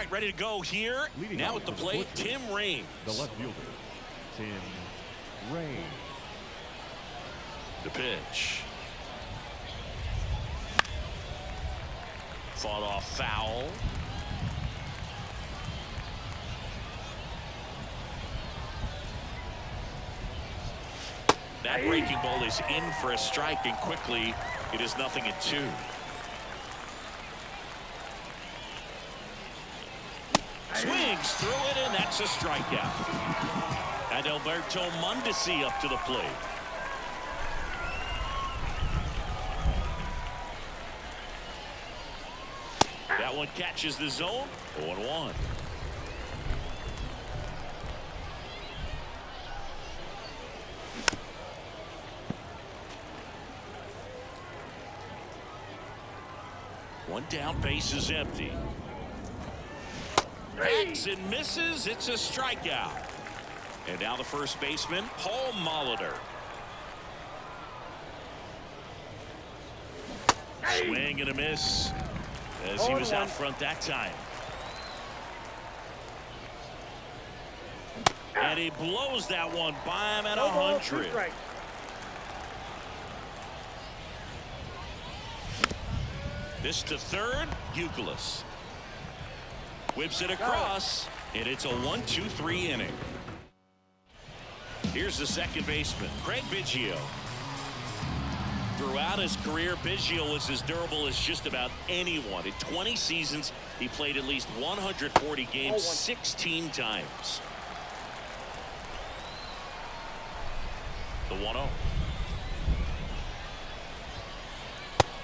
right, ready to go here. Now at the plate, Tim Raines. The left fielder, Tim Raines. The pitch. Fought off foul. That breaking ball is in for a strike, and quickly it is 0-2. Swings through it, and that's a strikeout. And Alberto Mondesi up to the plate. That one catches the zone. 0-1. One down, base is empty. Backs and misses. It's a strikeout. And now the first baseman, Paul Molitor. Swing and a miss as he was out front that time. And he blows that one by him at 100. This to third, Youkilis. Whips it across, and it's a 1-2-3 inning. Here's the second baseman, Craig Biggio. Throughout his career, Biggio was as durable as just about anyone. In 20 seasons, he played at least 140 games 16 times. The 1-0.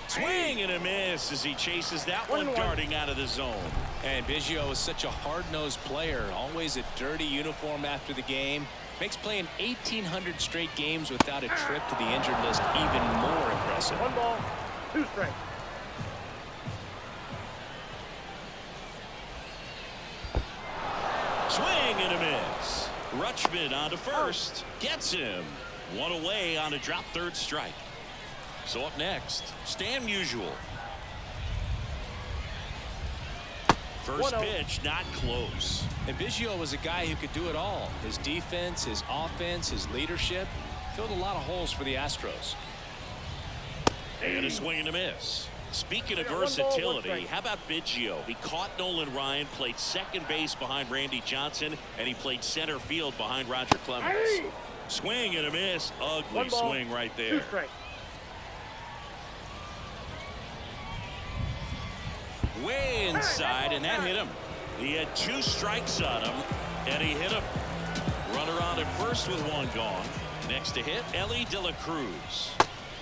Swing and a miss as he chases that one darting out of the zone. And Biggio is such a hard-nosed player, always a dirty uniform after the game. Makes playing 1,800 straight games without a trip to the injured list even more impressive. 1 ball, 2 strikes. Swing and a miss. Rutschman on to first. Gets him. One away on a drop third strike. So up next, Stan Musial. First pitch, not close. And Biggio was a guy who could do it all. His defense, his offense, his leadership filled a lot of holes for the Astros. And a swing and a miss. Speaking of versatility, how about Biggio? He caught Nolan Ryan, played second base behind Randy Johnson, and he played center field behind Roger Clemens. Swing and a miss. Ugly swing right there. Way inside, and that hit him. He had 2 strikes on him, and he hit him. Runner on at first with 1 gone. Next to hit, Elly De La Cruz.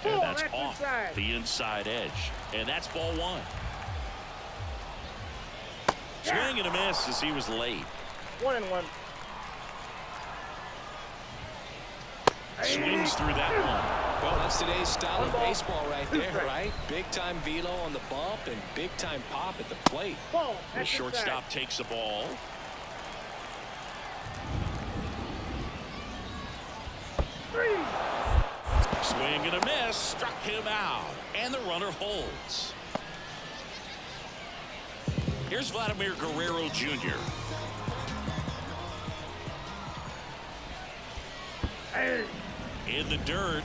And that's off the inside edge. And that's ball 1. Swing and a miss as he was late. 1-1. Swings through that one. Well, that's today's style of baseball right there, right? Big-time velo on the bump and big-time pop at the plate. The shortstop takes the ball. Swing and a miss. Struck him out. And the runner holds. Here's Vladimir Guerrero Jr. In the dirt.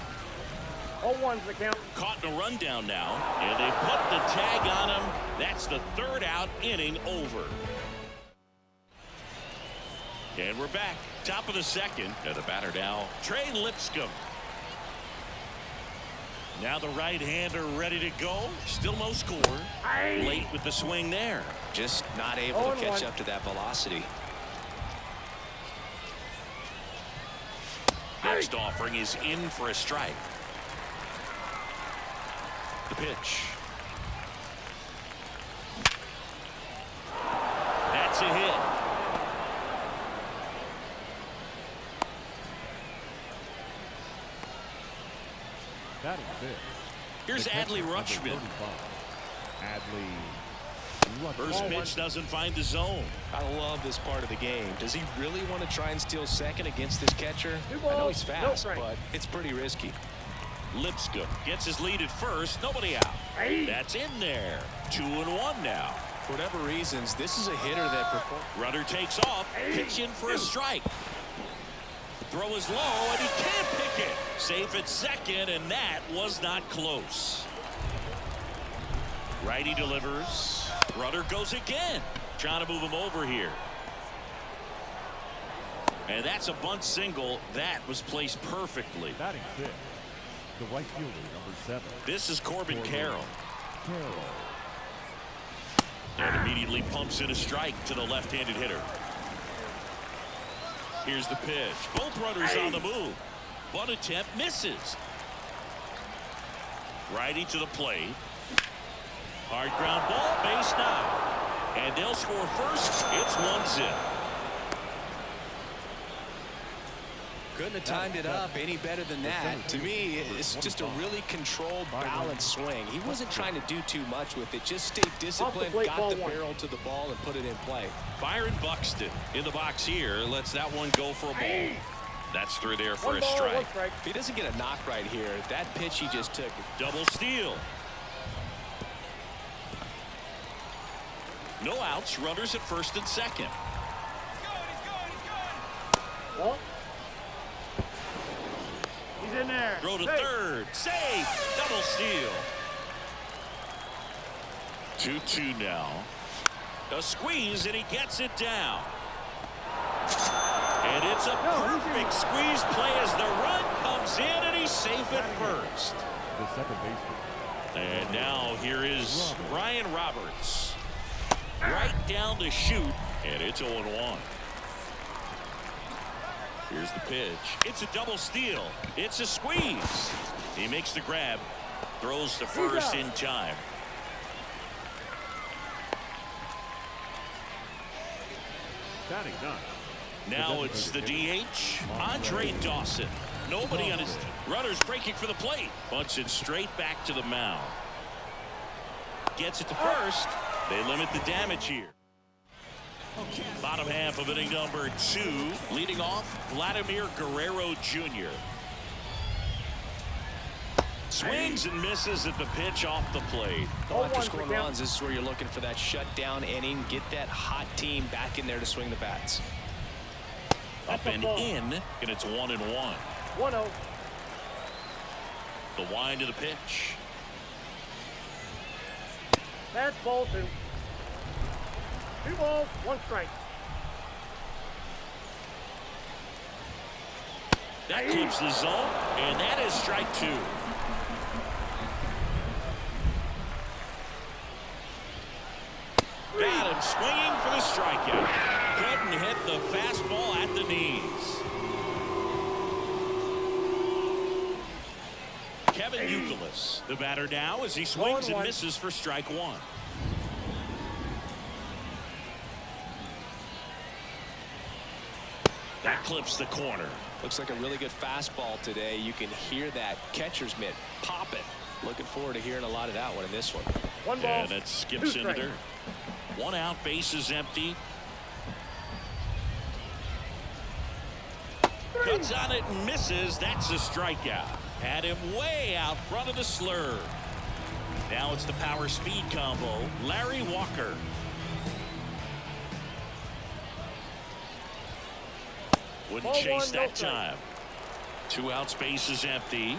0-1's the count. Caught in a rundown now. And they put the tag on him. That's the 3rd out, inning over. And we're back. Top of the 2nd. And the batter now, Trey Lipscomb. Now the right-hander ready to go. Still no score. Late with the swing there. Just not able to catch up to that velocity. Next offering is in for a strike. The pitch. That's a hit. Batting fifth. Here's Adley Rutschman. First pitch doesn't find the zone. I love this part of the game. Does he really want to try and steal second against this catcher? I know he's fast, but it's pretty risky. Lipscomb gets his lead at first. Nobody out. That's in there. 2-1 now. For whatever reasons, this is a hitter that performs. Runner takes off, pitch in for a strike. Throw is low, and he can't pick it. Safe at second, and that was not close. Righty delivers. Runner goes again. Trying to move him over here. And that's a bunt single. That was placed perfectly. Batting fifth, the right fielder, number 7. This is Corbin Carroll. Carroll. And immediately pumps in a strike to the left-handed hitter. Here's the pitch. Both runners on the move. Bunt attempt misses. Righty to the plate. Hard ground ball, base knock. And they'll score first. It's 1-0. Couldn't have timed it up any better than that. To me, it's just a really controlled, balanced swing. He wasn't trying to do too much with it. Just stayed disciplined, got the barrel to the ball, and put it in play. Byron Buxton in the box here. Lets that one go for a ball. That's through there for a strike. If he doesn't get a knock right here, that pitch he just took. Double steal. No outs. Runners at first and second. Well, he's in there. Throw to third. Save. Double steal. 2-2 now. A squeeze, and he gets it down. And it's a perfect squeeze play as the run comes in, and he's safe at first. The second baseman. And now here is Ryan Roberts. Right down the chute, and it's 0-1. Here's the pitch. It's a double steal. It's a squeeze. He makes the grab. Throws to first in time. Batting ninth. Now it's the DH, Andre Dawson. Nobody on his runners breaking for the plate. Bunts it straight back to the mound. Gets it to first. They limit the damage here. Bottom half of inning number 2. Leading off, Vladimir Guerrero Jr. Swings and misses at the pitch off the plate. After scoring runs, this is where you're looking for that shutdown inning. Get that hot team back in there to swing the bats. Up and in, and it's 1-1. 1-0. The wind of the pitch. That's ball 2. 2 balls, 1 strike. That clips the zone, and that is strike 2. Got him swinging for the strikeout. Couldn't hit the fastball at the knees. Kevin Youkilis, the batter now, as he swings and misses for strike 1. That clips the corner. Looks like a really good fastball today. You can hear that catcher's mitt popping. Looking forward to hearing a lot of that one in this one. 1 ball. And it skips in the dirt. 1 out, base is empty. Cuts on it and misses. That's a strikeout. Had him way out front of the slur. Now it's the power speed combo. Larry Walker. Wouldn't chase that time. 2 outs, base is empty.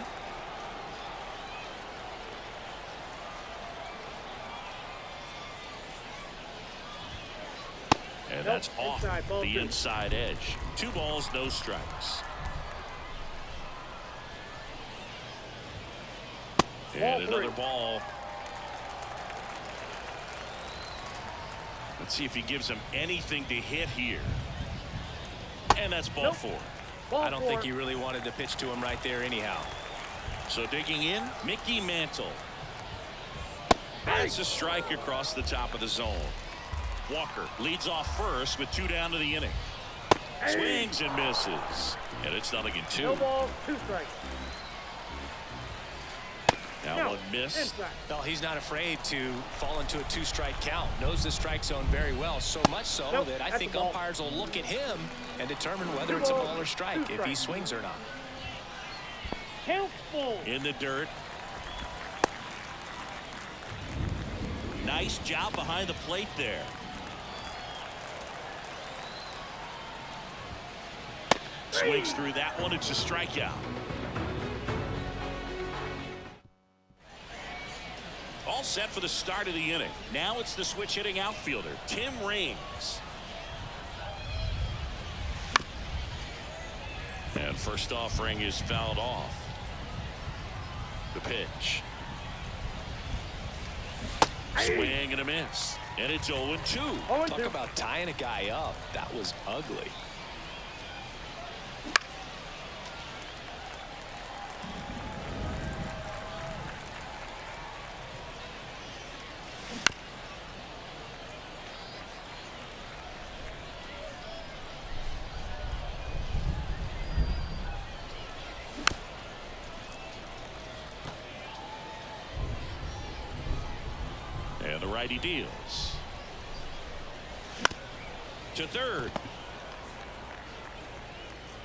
And that's off the inside edge. 2 balls, no strikes. And another ball. Let's see if he gives him anything to hit here. And that's ball 4. I don't think he really wanted to pitch to him right there anyhow. So digging in, Mickey Mantle. That's a strike across the top of the zone. Walker leads off first with 2 down to the inning. Swings and misses. And it's 0-2. No ball, 2 strikes. Now 1 miss. Well, he's not afraid to fall into a 2-strike count. Knows the strike zone very well. So much so that I think umpires will look at him and determine whether it's a ball or strike if he swings or not. Count full. In the dirt. 9 Nice job behind the plate there. Swings through that one. It's a strikeout. All set for the start of the inning. Now it's the switch hitting outfielder, Tim Raines. And first offering is fouled off. The pitch. Swing and a miss. And it's 0-2. Talk about tying a guy up. That was ugly. And the righty deals. To third.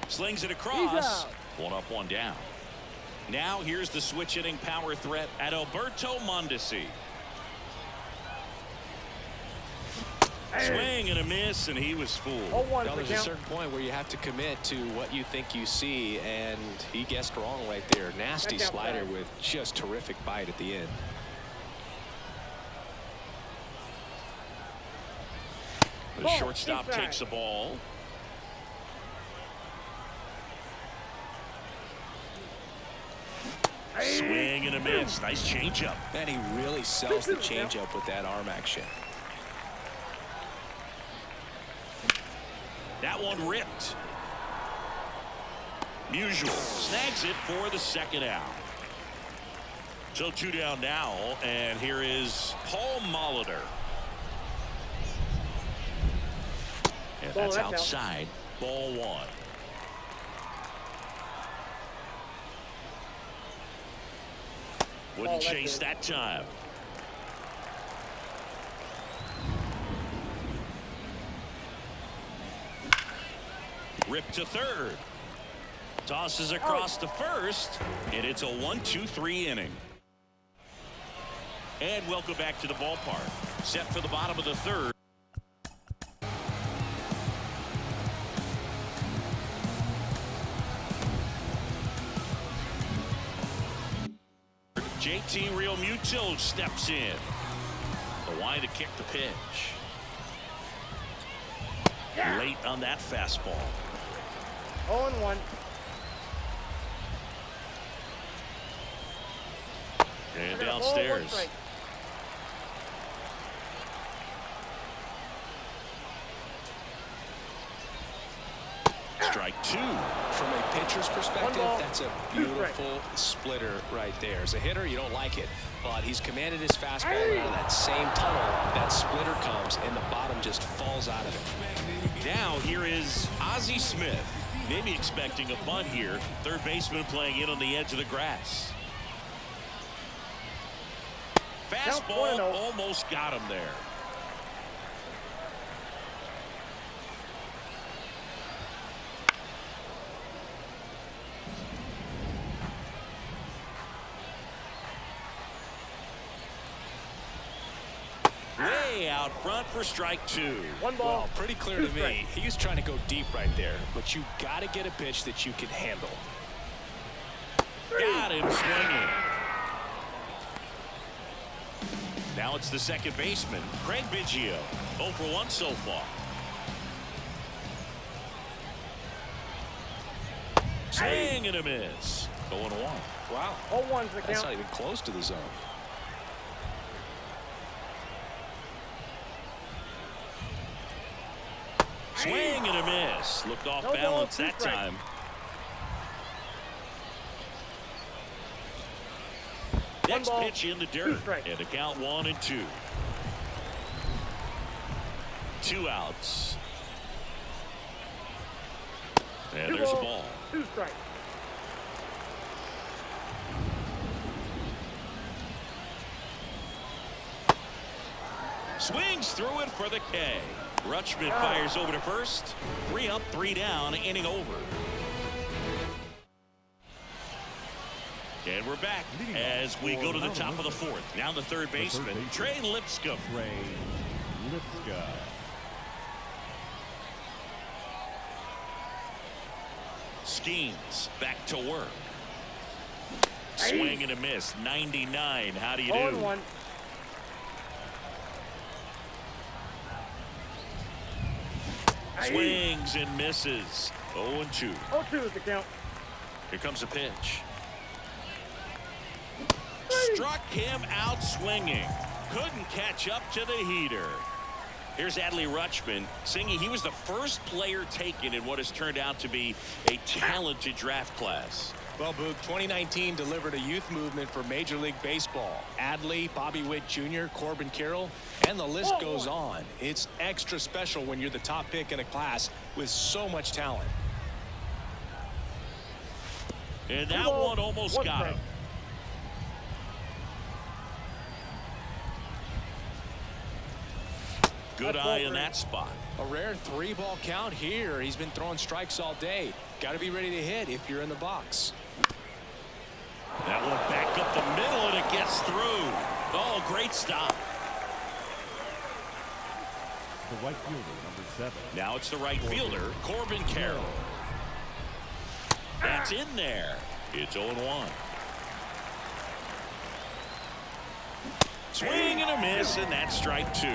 Slings it across. One up, one down. Now here's the switch hitting power threat at Alberto Mondesi. Swing and a miss, and he was fooled. Well, there's a certain point where you have to commit to what you think you see, and he guessed wrong right there. Nasty slider with just terrific bite at the end. The shortstop takes the ball. Swing and a miss. Nice changeup. And he really sells the changeup with that arm action. That one ripped. Musial snags it for the second out. So 2 down now, and here is Paul Molitor. And that's outside. Ball one. Wouldn't chase that time. Ripped to third. Tosses across to first, and it's a 1-2-3 inning. And welcome back to the ballpark. Set for the bottom of the third. JT Realmuto steps in. The line to kick the pitch. Late on that fastball. 0-1. And downstairs. Strike two. From a pitcher's perspective, that's a beautiful splitter right there. As a hitter, you don't like it, but he's commanded his fastball out of that same tunnel. That splitter comes, and the bottom just falls out of it. Now here is Ozzie Smith. Maybe expecting a bunt here. Third baseman playing in on the edge of the grass. Fastball almost got him there. Way out front for strike two. One ball. Well, pretty clear to me. He was trying to go deep right there, but you got to get a pitch that you can handle. Got him swinging. Now it's the second baseman, Craig Biggio. 0 for 1 so far. Swing and a miss. 0-1. Wow. 0-1's the count. That's not even close to the zone. Swing and a miss. Looked off balance that time. Next pitch in the dirt. And the count 1-2. 2 outs. And there's a ball. 2 strikes. Swings through it for the K. Rutschman fires over to first. 3 up, 3 down, inning over. And we're back as we go to the top of the fourth. Now the third baseman, Trey Lipscomb. Trey Lipscomb. Skeens back to work. Swing and a miss. 99. How do you do? 0-1. Swings and misses. 0-2. 0-2 is the count. Here comes a pitch. Struck him out swinging. Couldn't catch up to the heater. Here's Adley Rutschman. Singy, he was the first player taken in what has turned out to be a talented draft class. Well, Boog, 2019 delivered a youth movement for Major League Baseball. Adley, Bobby Witt Jr., Corbin Carroll, and the list goes on. It's extra special when you're the top pick in a class with so much talent. And that one almost got him. Good eye in that spot. A rare 3-ball count here. He's been throwing strikes all day. Got to be ready to hit if you're in the box. That one back up the middle, and it gets through. Oh, great stop. The right fielder, number 7. Now it's the right fielder, Corbin Carroll. That's in there. It's 0-1. Swing and a miss, and that's strike 2.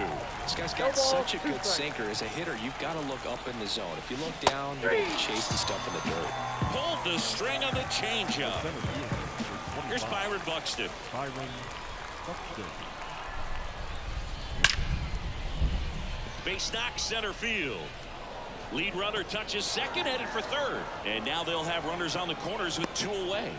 This guy's got such a good sinker. As a hitter, you've got to look up in the zone. If you look down, you're going to be chasing stuff in the dirt. Pulled the string on the changeup. Here's Byron Buxton. Byron Buxton. Base knock center field. Lead runner touches second, headed for third. And now they'll have runners on the corners with 2 away.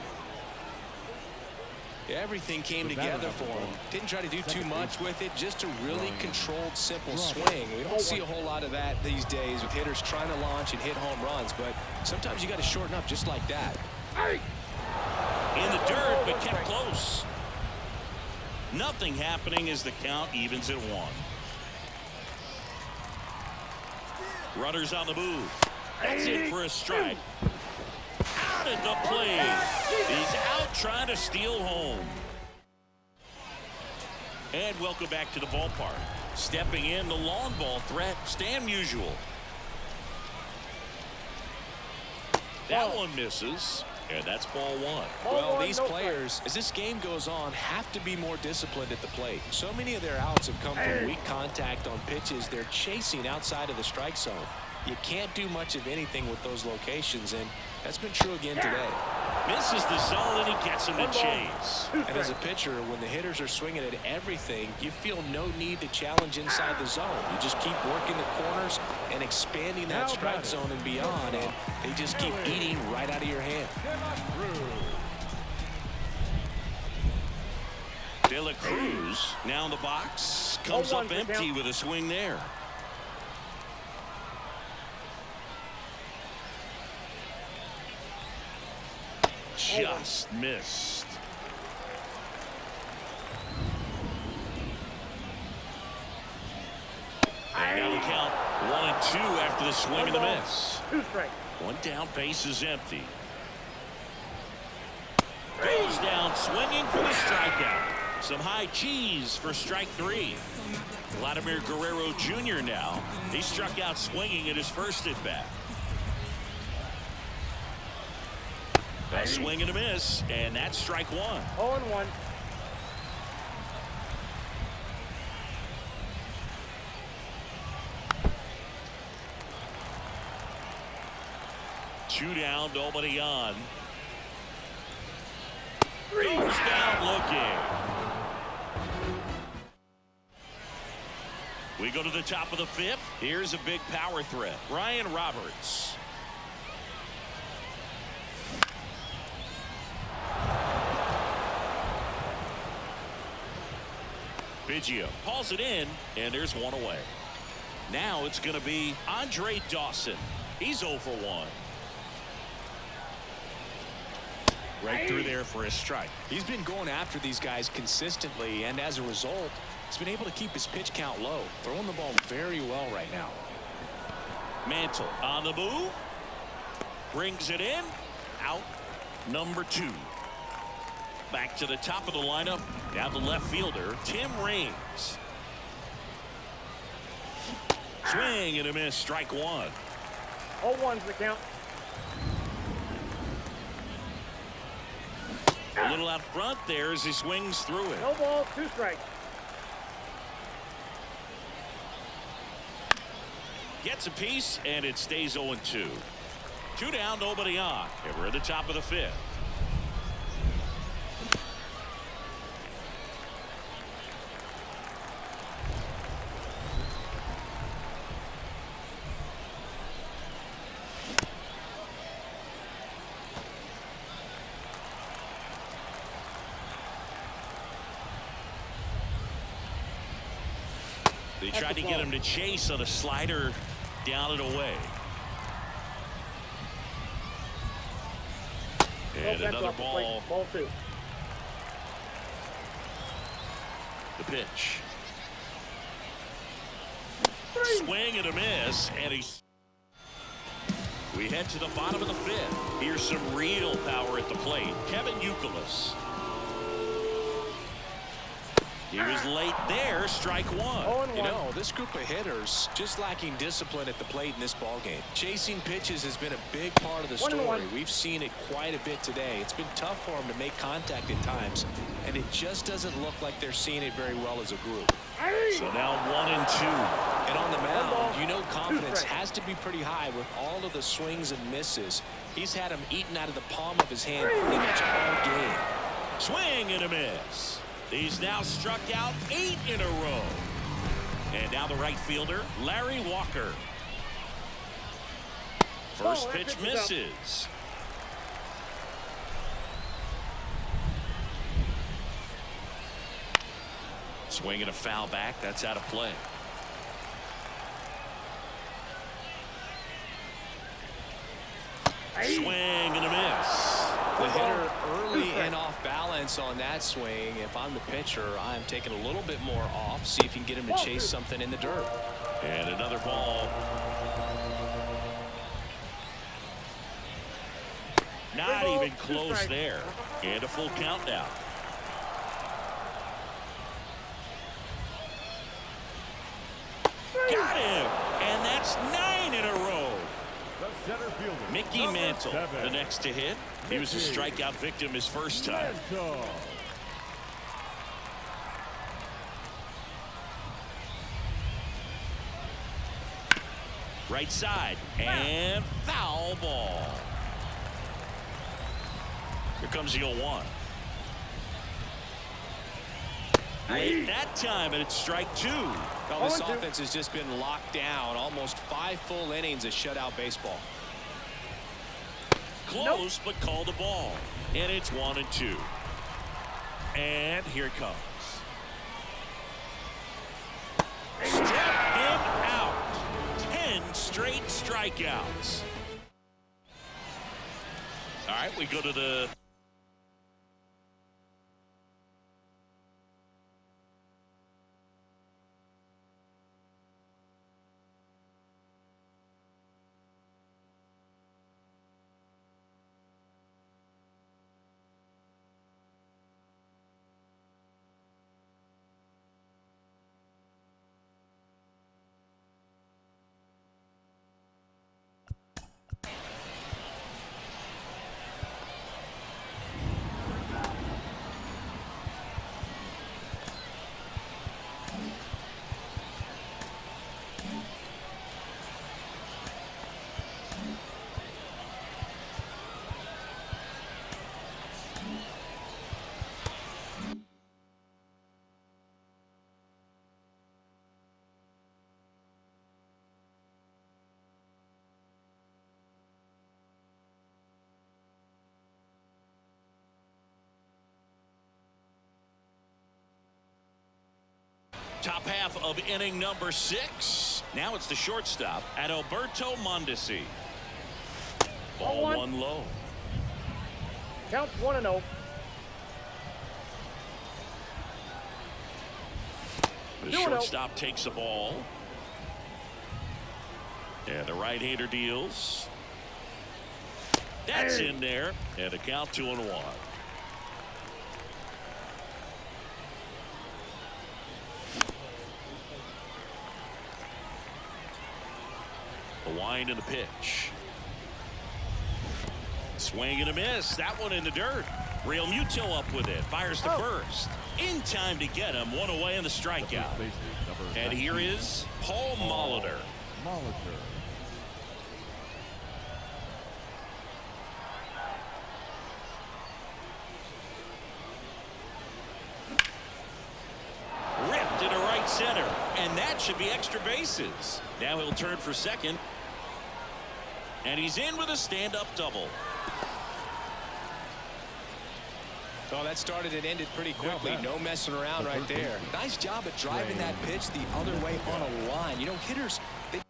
Everything came together for him. Didn't try to do too much with it. Just a really controlled, simple swing. We don't see a whole lot of that these days with hitters trying to launch and hit home runs. But sometimes you got to shorten up just like that. In the dirt, but kept close. Nothing happening as the count evens at 1. Runners on the move. That's it for a strike. Out at the plate. He's out trying to steal home. And welcome back to the ballpark. Stepping in, the long ball threat, Stan Musial. That one misses, and that's ball 1. Well, these players, as this game goes on, have to be more disciplined at the plate. So many of their outs have come from weak contact on pitches they're chasing outside of the strike zone. You can't do much of anything with those locations, and that's been true again today. Misses the zone, and he gets him to chase. And as a pitcher, when the hitters are swinging at everything, you feel no need to challenge inside the zone. You just keep working the corners and expanding that strike zone and beyond, and they just keep eating right out of your hand. De La Cruz now in the box. Comes up empty with a swing there. Just missed. And now the count 1-2 after the swing and the miss. 2 strikes. 1 down, base is empty. Goes down swinging for the strikeout. Some high cheese for strike 3. Vladimir Guerrero Jr. now. He struck out swinging at his first at bat. A swing and a miss, and that's strike 1. 0-1. Two down, nobody on. Goes down looking. We go to the top of the 5th. Here's a big power threat. Ryan Roberts. Biggio hauls it in, and there's 1 away. Now it's going to be Andre Dawson. He's 0 for 1. Right through there for a strike. He's been going after these guys consistently, and as a result, he's been able to keep his pitch count low. Throwing the ball very well right now. Mantle on the move. Brings it in. Out number 2. Back to the top of the lineup. Now the left fielder, Tim Raines. Swing and a miss. Strike one. 0-1's the count. A little out front there as he swings through it. No ball, 2 strikes. Gets a piece, and it stays 0-2. 2 down, nobody on. And we're at the top of the 5th. They tried to get him to chase on a slider down and away. And another ball. Ball 2. The pitch. Swing and a miss. And he's. We head to the bottom of the 5th. Here's some real power at the plate. Kevin Youkilis. He was late there. Strike one. You know, this group of hitters just lacking discipline at the plate in this ballgame. Chasing pitches has been a big part of the story. We've seen it quite a bit today. It's been tough for them to make contact at times, and it just doesn't look like they're seeing it very well as a group. So now 1-2. And on the mound, you know confidence has to be pretty high with all of the swings and misses. He's had them eaten out of the palm of his hand pretty much all game. Swing and a miss. He's now struck out 8 in a row. And now the right fielder, Larry Walker. First pitch misses. Swing and a foul back. That's out of play. Swing and a miss. The hitter early and off balance on that swing. If I'm the pitcher, I'm taking a little bit more off. See if you can get him to chase something in the dirt. And another ball. Not even close there. And a full count now. Got him. And that's 9 in a row. The center fielder, Mickey Mantle, 7. the next to hit. He was a strikeout victim his first time. Mantle. Right side. And foul ball. Here comes the 0-1. Late that time, and it's strike 2. Well, this offense has just been locked down. Almost 5 full innings of shutout baseball. Close, but called a ball. And it's 1-2. And here it comes. Struck him out. 10 straight strikeouts. All right, we go to the... Top half of inning number 6. Now it's the shortstop, Adalberto Mondesi. Ball 1 low. Count 1-0. The shortstop takes a ball. And the right-hander deals. That's in there. And a count 2-1. wind in the pitch. Swing and a miss. That one in the dirt. Real Muto up with it. Fires to first. In time to get him. One away in the strikeout. And here is Paul Molitor. Ripped into right center. And that should be extra bases. Now he'll turn for second. And he's in with a stand-up double. Oh, that started and ended pretty quickly. No messing around right there. Nice job at driving that pitch the other way on a line. You know, hitters, they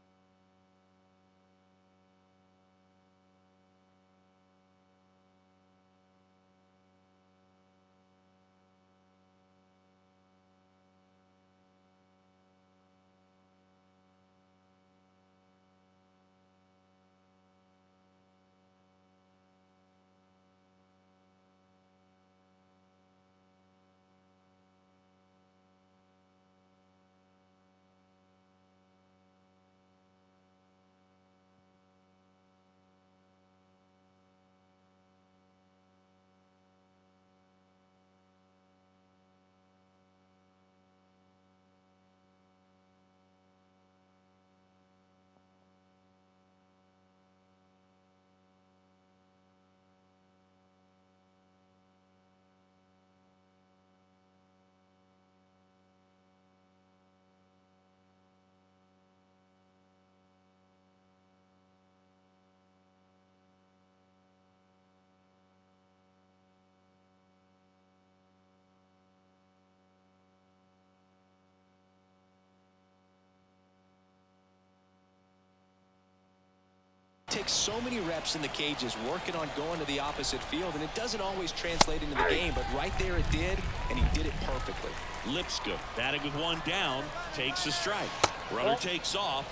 take so many reps in the cages working on going to the opposite field, and it doesn't always translate into the game, but right there it did, and he did it perfectly. Lipscomb batting with one down, takes a strike. Runner takes off.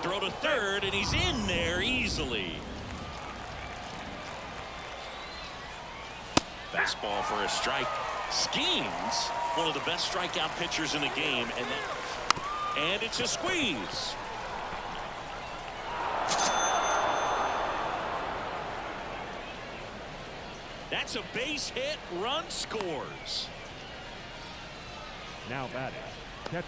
Throw to third, and he's in there easily. Fastball for a strike. Skeens, one of the best strikeout pitchers in the game, and it's a squeeze. That's a base hit. Run scores. Now batting, catcher.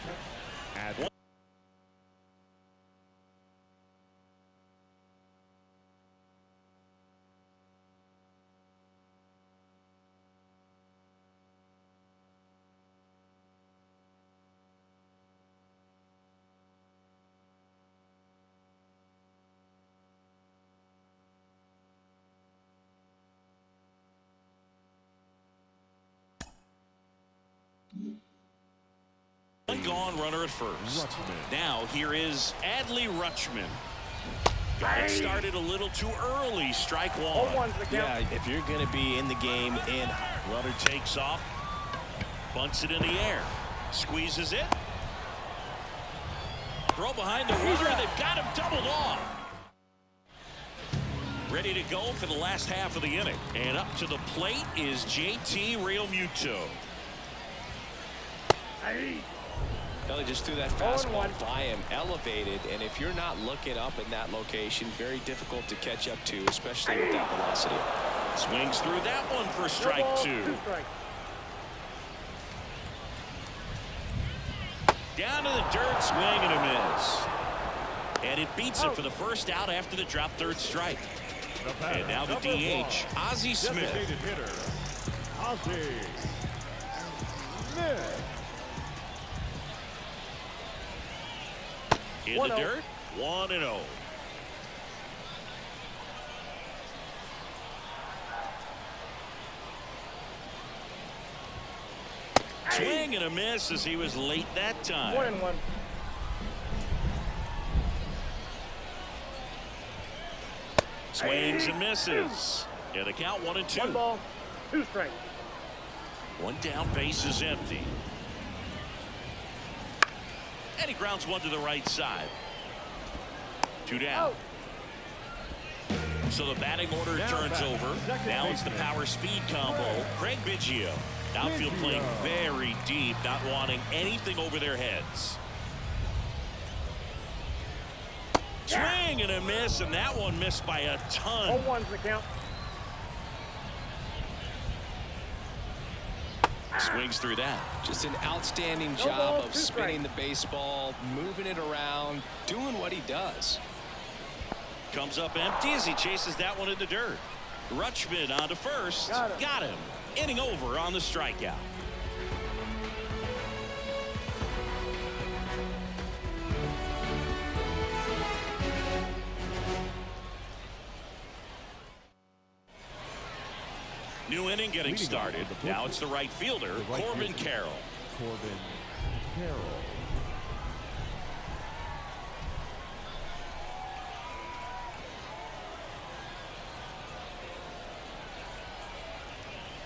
One gone, runner at first. Now here is Adley Rutschman. Got started a little too early. Strike one. Yeah, if you're going to be in the game in. Runner takes off. Bunts it in the air. Squeezes it. Throw behind the runner. They've got him doubled off. Ready to go for the last half of the inning. And up to the plate is JT Realmuto. Kelly just threw that fastball by him, elevated, and if you're not looking up in that location, very difficult to catch up to, especially with that velocity. Swings through that one for strike two. Down to the dirt, swing and a miss. And it beats it for the first out after the drop third strike. And now the DH, Ozzie Smith. Ozzie Smith. In the dirt, 1-0. Swing and a miss as he was late that time. 1-1. Swings and misses. Yeah, the count 1-2. 1 ball, 2 strikes. One down, base is empty. And he grounds one to the right side. 2 down. So the batting order turns over. Now it's the power speed combo. Craig Biggio. Outfield playing very deep, not wanting anything over their heads. Swing and a miss, and that one missed by a ton. 0-1's the count. Swings through that. Just an outstanding job of spinning the baseball, moving it around, doing what he does. Comes up empty as he chases that one in the dirt. Rutschman on to first. Got him. Inning over on the strikeout. New inning getting started. Now it's the right fielder, Corbin Carroll. Corbin Carroll.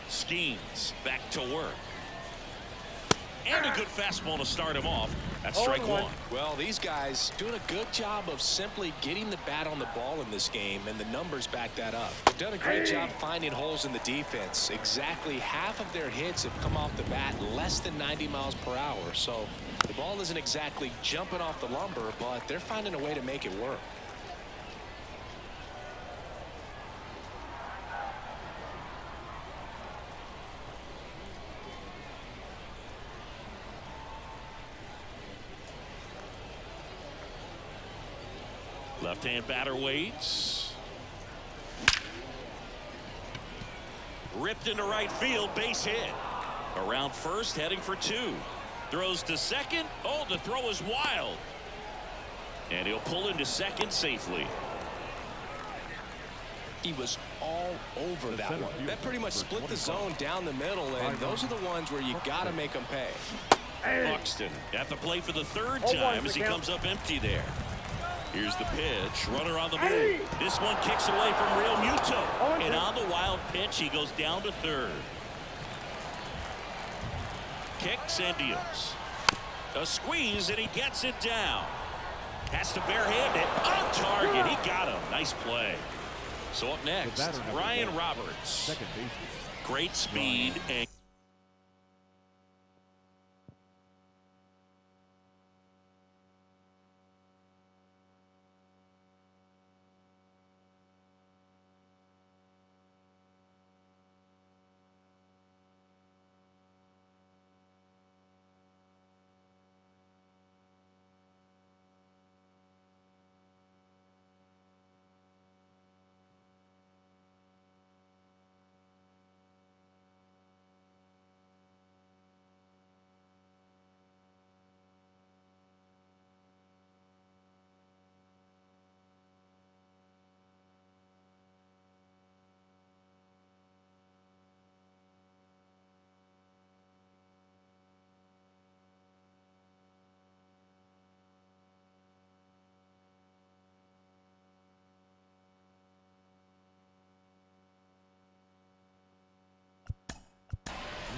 Skeens back to work. And a good fastball to start him off. That's strike one. Well, these guys doing a good job of simply getting the bat on the ball in this game, and the numbers back that up. They've done a great job finding holes in the defense. Exactly half of their hits have come off the bat less than 90 miles per hour. So the ball isn't exactly jumping off the lumber, but they're finding a way to make it work. Left-hand batter waits. Ripped into right field, base hit. Around first, heading for two. Throws to second. Oh, the throw is wild. And he'll pull into second safely. He was all over that one. That pretty much split the zone down the middle, and those are the ones where you got to make them pay. Buxton at the plate for the third time as he comes up empty there. Here's the pitch. Runner on the move. This one kicks away from Real Muto. And on the wild pitch, he goes down to third. Kicks and deals. A squeeze, and he gets it down. Has to barehand it. On target. He got him. Nice play. So up next, Ryan Roberts. Second baseman. Great speed and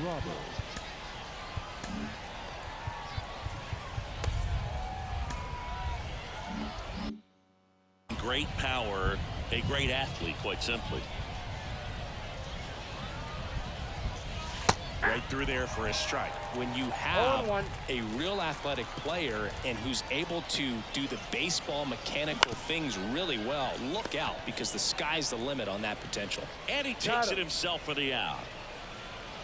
Robert. great power, a great athlete, quite simply. Right through there for a strike. When you have a real athletic player and who's able to do the baseball mechanical things really well, look out, because the sky's the limit on that potential. And he takes it himself for the out.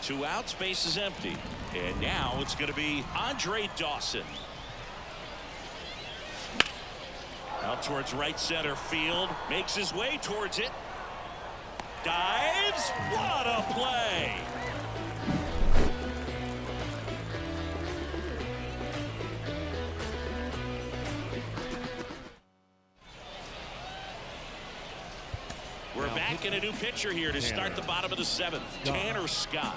2 outs, base is empty. And now it's going to be Andre Dawson. Out towards right center field. Makes his way towards it. Dives. What a play. We're back in a new pitcher here to start the bottom of the 7th. Tanner Scott.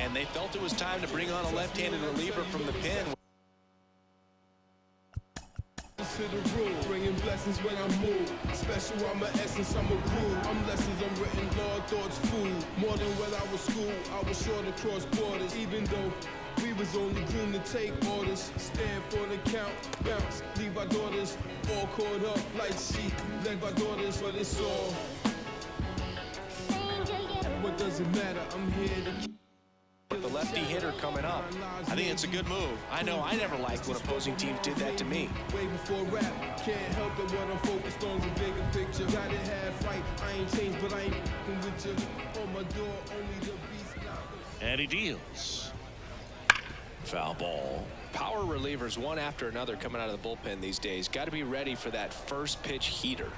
And they felt it was time to bring on a left-handed reliever from the pen. To the room, bringing blessings when I move. Special, I'm an essence, I'm a groove. I'm lessons, I'm written, Lord, thoughts, food. More than when I was school, I was sure to cross borders. Even though we was only groomed to take orders. Stand for the count, bounce, leave our daughters all caught up like sheep. Leave our daughters, but it's all. What does it matter? I'm here to. The lefty hitter coming up. I think it's a good move. I know I never liked when opposing teams did that to me. Way before rap, can't help it what I'm focused on the bigger picture. Got it half right, I ain't changed, but I ain't with you. On my door, only the beast now. And he deals. Foul ball. Power relievers one after another coming out of the bullpen these days. Got to be ready for that first pitch heater.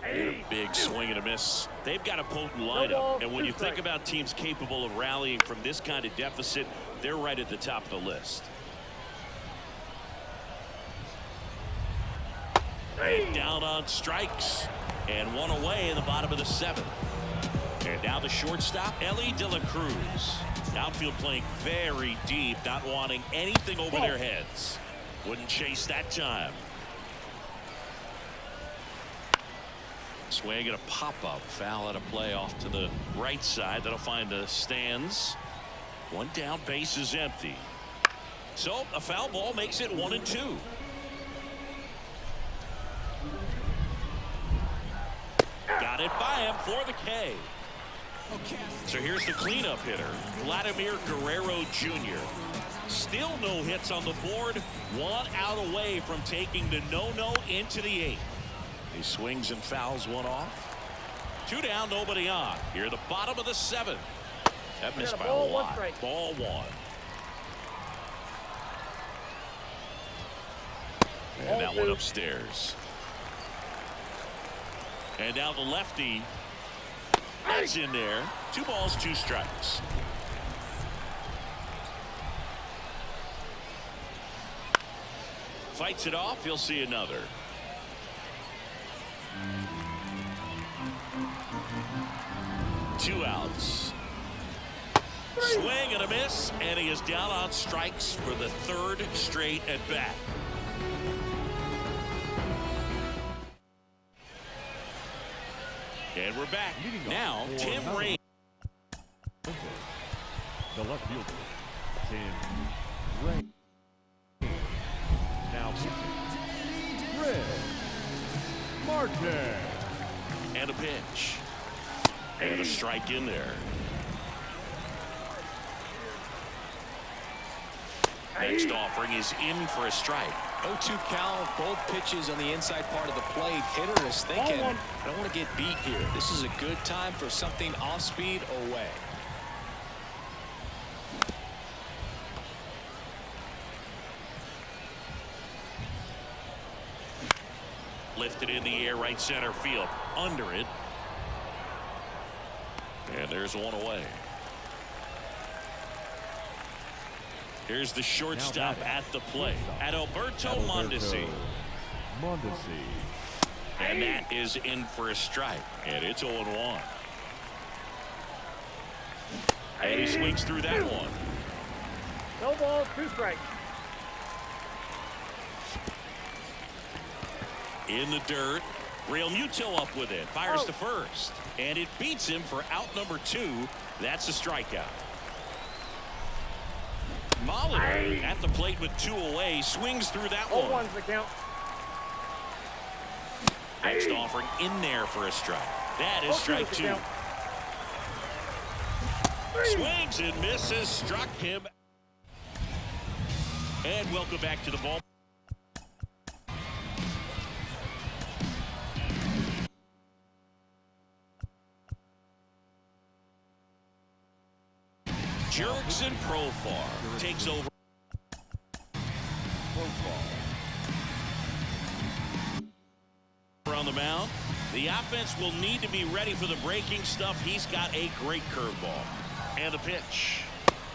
A big swing and a miss. They've got a potent lineup, and when you think about teams capable of rallying from this kind of deficit, they're right at the top of the list. And down on strikes, and one away in the bottom of the seventh. And now the shortstop, Elly De La Cruz. Outfield playing very deep, not wanting anything over their heads. Wouldn't chase that time. Swing and a pop-up. Foul at a play off to the right side. That'll find the stands. One down, base is empty. So a foul ball makes it 1-2. Got it by him for the K. So here's the cleanup hitter, Vladimir Guerrero Jr. Still no hits on the board. One out away from taking the no-no into the eighth. He swings and fouls one off. Two down, nobody on. Here the bottom of the seventh. That missed by a lot. Ball one. And that one upstairs. And now the lefty. That's in there. 2 balls, 2 strikes. Fights it off. He'll see another. Two outs. Swing and a miss, and he is down on strikes for the 3rd straight at bat. And we're back. Now, Tim Raines. The left fielder, Tim Raines. Now pitching, Red Martin. And a pitch. And a strike in there. Next offering is in for a strike. 0-2 count, both pitches on the inside part of the plate. Hitter is thinking, I don't want to get beat here. This is a good time for something off speed away. Lifted in the air, right center field. Under it. And there's one away. Here's the shortstop at the plate. Adalberto Mondesi. And that is in for a strike. And it's 0-1. And he swings through that one. No balls, 2 strikes. In the dirt. Real Muto up with it. Fires to first. And it beats him for out number 2. That's a strikeout. Molitor at the plate with 2 away. Swings through that one. 0-1's the count. Next offering in there for a strike. That is strike 2. Swings and misses. Struck him. And welcome back to the ball. Jurickson Profar takes over. On the mound. The offense will need to be ready for the breaking stuff. He's got a great curveball. And a pitch.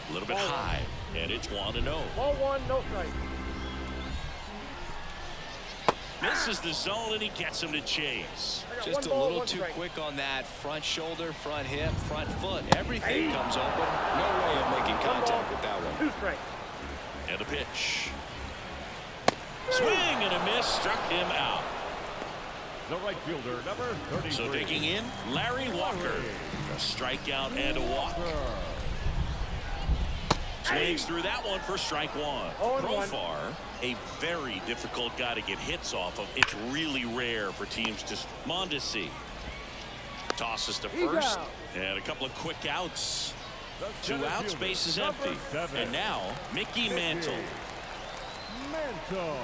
A little bit high. And it's 1-0. Ball 1, no strike. Misses the zone and he gets him to chase. Just a little too quick on that front shoulder, front hip, front foot. Everything comes open. No way of making contact with that one. 2 strikes. And a pitch. Swing and a miss. Struck him out. The right fielder, number 33. So digging in, Larry Walker. A strikeout and a walk. Swings through that one for strike 1. Profar, a very difficult guy to get hits off of. It's really rare for teams to. Mondesi tosses to first, and a couple of quick outs. The 2 center outs, fielder, base is number empty. 7, And now Mickey Mantle. Mantle.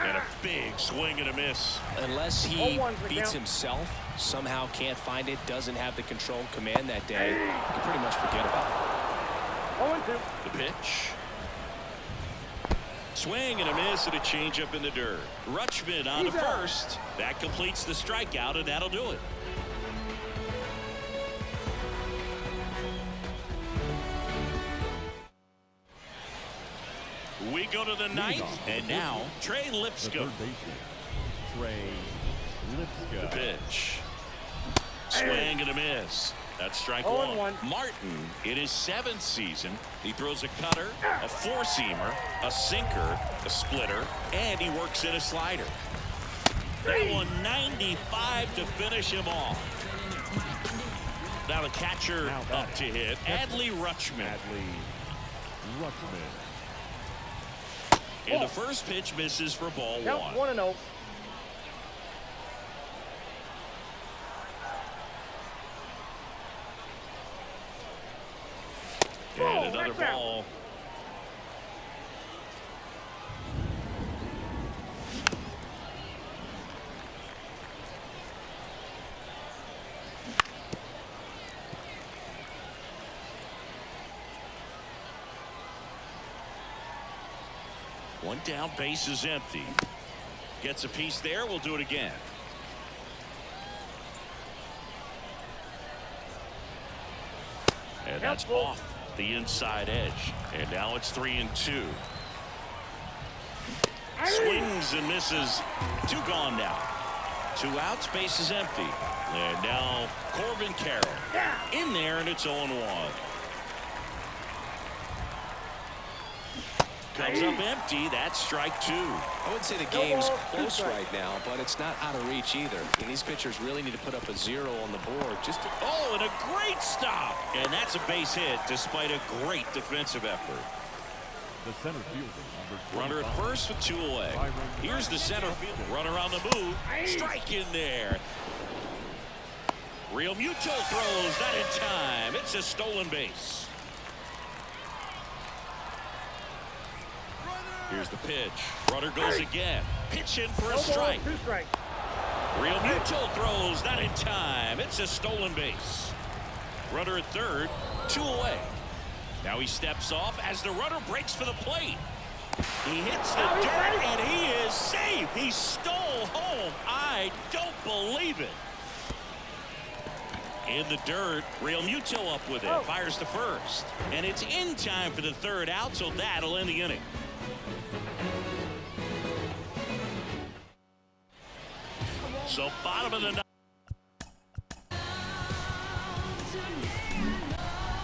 And a big swing and a miss. Unless he 0-1's the beats count. himself, somehow can't find it, doesn't have the control and command that day, you can pretty much forget about it. 0-2. The pitch. Swing and a miss and a changeup in the dirt. Rutschman on to He's out. first. That completes the strikeout, and that'll do it. We go to the ninth, and now Trey The Lipscomb. third baseman, Trey Lipscomb. Pitch. Swing and a miss. That's strike 0-1. one. Martin, in his 7th season, he throws a cutter, a four-seamer, a sinker, a splitter, and he works in a slider. That one 95 to finish him off. Now the catcher Now up batting. to hit, Adley Rutschman. Adley Rutschman. And the first pitch misses for ball Count one. 1-0. And another ball. One down, base is empty. Gets a piece there. We'll do it again. And that's off the inside edge. And now it's 3-2. Swings and misses. 2 gone now. 2 outs, base is empty. And now Corbin Carroll in there, and it's 0-1. Comes up empty. That's strike 2. I would say the game's close right now, but it's not out of reach either. And these pitchers really need to put up a 0 on the board just to... Oh, and a great stop. And that's a base hit despite a great defensive effort. The center fielder, number Runner at 25. first with 2 away. Here's the center fielder. Runner on the move. Strike in there. Real Muto throws that in time. It's a stolen base. Here's the pitch. Runner goes again. Pitch in for a strike. 2 strikes. Real Muto throws that in time. It's a stolen base. Runner at third. 2 away. Now he steps off as the runner breaks for the plate. He hits the dirt and he is safe. He stole home. I don't believe it. In the dirt, Real Muto up with it. Fires to first. And it's in time for the 3rd out, so that'll end the inning. So bottom of the ninth.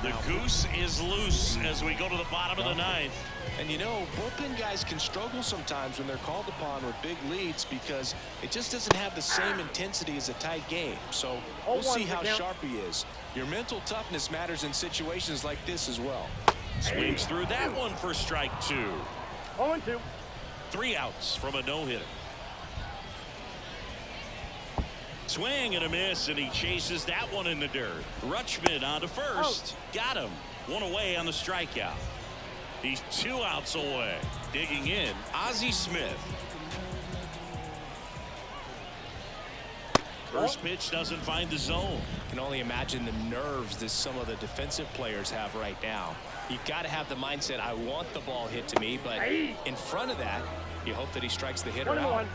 The goose is loose as we go to the bottom of the 9th. And you know, bullpen guys can struggle sometimes when they're called upon with big leads because it just doesn't have the same intensity as a tight game. So we'll see how sharp he is. Your mental toughness matters in situations like this as well. Swings through that one for strike 2. 0-2. 3 outs from a no-hitter. Swing and a miss, and he chases that one in the dirt. Rutschman on to first. Got him. 1 away on the strikeout. He's 2 outs away. Digging in, Ozzie Smith. First pitch doesn't find the zone. I can only imagine the nerves that some of the defensive players have right now. You've got to have the mindset, I want the ball hit to me, but in front of that, you hope that he strikes the hitter out. 1-1.